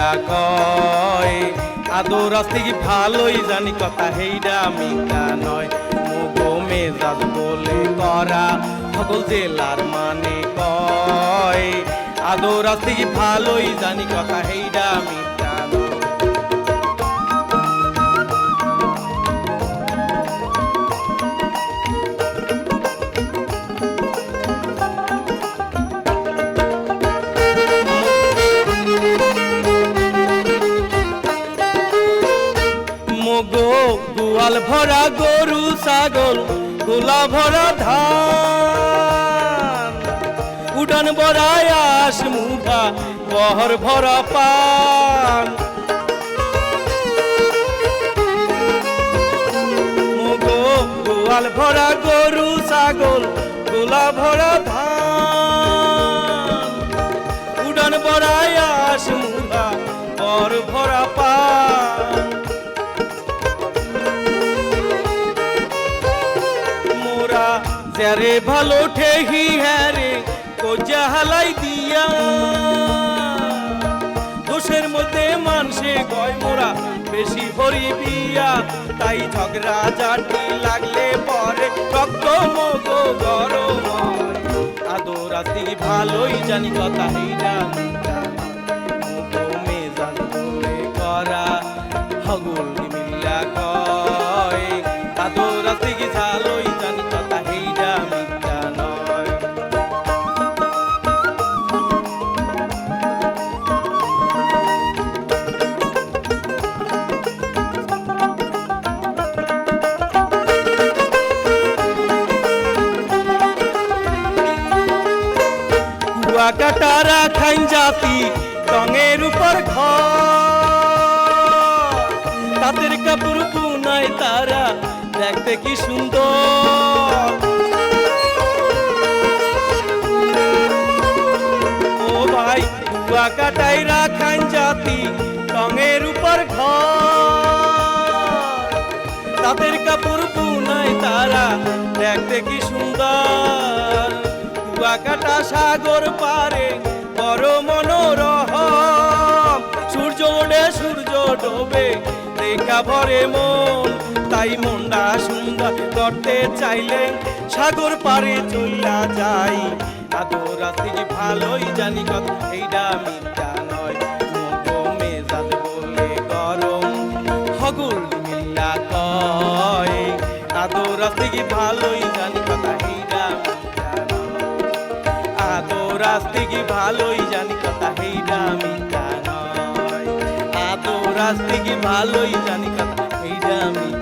মিল্লা কয় আদর আসতে কি ভালোই জানি কথা হেইডা মিথ্যা নয় মুগো মেজাজ বলে করা সকল জেলার মানে কয় আদর আসতে কি ভালোই জানি কথা হেইডা মিথ্যা নয়। গো গোয়াল ভরা গরু ছাগল গোলা ভরা ধান উডান ভরা আস মুভা বহর ভরা পান গো গোয়াল ভরা গরু ছাগল গোলা ভরা ধান উডান ভরা আস মুভা বহর ভরা পান যারে ভালো ঠেহি হ্যারে কোজা হালাই দিয়া দোষের মধ্যে মানসে গয় মোরা বেশি হরি বিয়া তাই ঝগড়া জাটি লাগলে পরে রক্ত মগো গরম আদর আতি ভালোই জানি কথা হেইডা মগো মেজাজ বলে করা হগুল মিল্লা কয় আদর আতি ভালোই জানি কথা হেইডা মিথ্যা নয়। কুয়াকাটারা খাইন জাতি রঙের উপর ঘর তাদের কাপড় বুনায় তারা দেখতে কি সুন্দর ও ভাই কুয়াকাটাই রাখান জাতি রঙের উপর ঘর তাদের কাপড় বুনায় তারা দেখতে কি সুন্দর কুয়াকাটা সাগর পারে বড় মনোরম সূর্য ওঠে সূর্য ডোবে দেখা ভরে মন তাই মনটা সুন্দর করতে চাইলে সাগর পারে চইলা যাই আদর আসতে কি ভালোই জানি কথা এইটা মিথ্যা নয় মগো মেজাজ বলে গরম হগুল মিল্লা কয় আদর আসতে কি ভালোই জানি কথা এইটা মিথ্যা নয় আদর আসতে কি ভালোই জানি কথা এইটা মিথ্যা নয় আদর আসতে কি ভালোই জানি কথা এইটা মিথ্যা